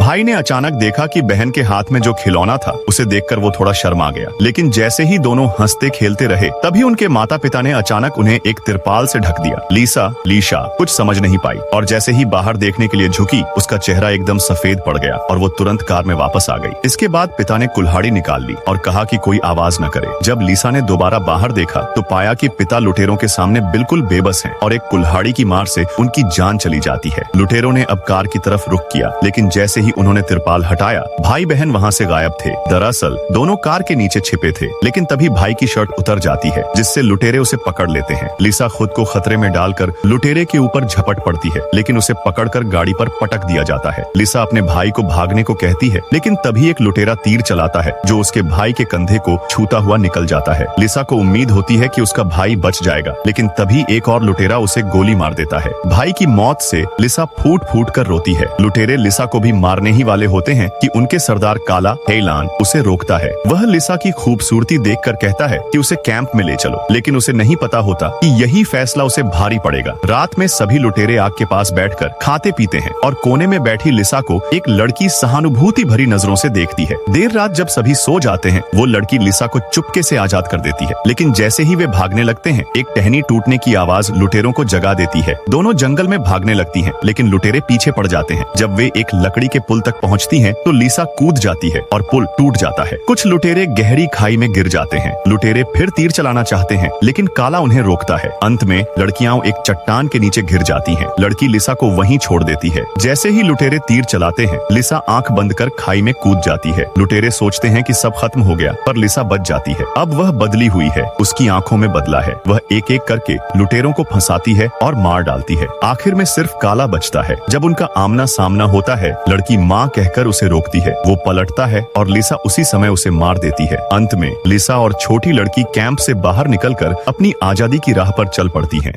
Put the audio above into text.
भाई ने अचानक देखा कि बहन के हाथ में जो खिलौना था उसे देखकर वो थोड़ा शर्मा गया, लेकिन जैसे ही दोनों हंसते खेलते रहे तभी उनके माता पिता ने अचानक उन्हें एक तिरपाल से ढक दिया। लीसा कुछ समझ नहीं पाई और जैसे ही बाहर देखने के लिए झुकी उसका चेहरा एकदम सफेद पड़ गया और वो तुरंत कार में वापस आ गई। इसके बाद पिता ने कुल्हाड़ी निकाल ली और कहा कि कोई आवाज न करे। जब लीसा ने दोबारा बाहर देखा तो पाया कि पिता लुटेरों के सामने बिल्कुल बेबस हैं और एक कुल्हाड़ी की मार से उनकी जान चली जाती है। लुटेरों ने अब कार की तरफ रुख किया, लेकिन जैसे ही उन्होंने तिरपाल हटाया भाई बहन वहाँ से गायब थे। दरअसल दोनों कार के नीचे छिपे थे, लेकिन तभी भाई की शर्ट उतर जाती है जिससे लुटेरे उसे पकड़ लेते हैं। लीसा खुद को खतरे में डालकर लुटेरे के ऊपर झपट पड़ती है, लेकिन उसे पकड़कर गाड़ी पर पटक दिया जाता है। लीसा अपने भाई को भागने को कहती है, लेकिन तभी एक लुटेरा तीर चलाता है जो उसके भाई के कंधे को छूता हुआ निकल जाता है। लीसा को उम्मीद होती है कि उसका भाई बच जाएगा, लेकिन तभी एक और लुटेरा उसे गोली मार देता है। भाई की मौत से लीसा फूट फूट कर रोती है। लुटेरे लीसा को भी मारने ही वाले होते हैं कि उनके सरदार काला हेलान उसे रोकता है। वह लीसा की खूबसूरती देखकर कहता है कि उसे कैंप में ले चलो, लेकिन उसे नहीं पता होता कि यही फैसला उसे भारी पड़ेगा। रात में सभी लुटेरे आग के पास बैठकर खाते पीते हैं और कोने में बैठी लीसा को एक लड़की सहानुभूति भरी नजरों से देखती है। देर रात जब सभी सो जाते हैं वो लड़की लीसा को चुपके से आजाद कर देती है, लेकिन जैसे ही वे भागने लगते हैं एक टहनी टूटने की आवाज लुटेरों को जगा देती है। दोनों जंगल में भागने लगती हैं, लेकिन लुटेरे पीछे पड़ जाते हैं। जब वे एक लकड़ी के पुल तक पहुंचती हैं तो लीसा कूद जाती है और पुल टूट जाता है। कुछ लुटेरे गहरी खाई में गिर जाते हैं। लुटेरे फिर तीर चलाना चाहते हैं, लेकिन काला उन्हें रोकता है। अंत में लड़कियां एक चट्टान के नीचे गिर जाती हैं। लड़की लीसा को वहीं छोड़ देती है। जैसे ही लुटेरे तीर चलाते हैं लीसा आंख बंद कर खाई में कूद जाती है। लुटेरे सोचते हैं कि सब खत्म हो गया, पर लीसा बच जाती है। अब वह बदली हुई है, उसकी आंखों में बदला है। वह एक एक करके लुटेरों को फंसाती है और मार डालती है। आखिर में सिर्फ काला बचता है। जब उनका आमना सामना होता है लड़की माँ कहकर उसे रोकती है। वो पलटता है और लीसा उसी समय उसे मार देती है। अंत में लीसा और छोटी लड़की कैंप से बाहर निकलकर अपनी आजादी की राह पर चल पड़ती हैं।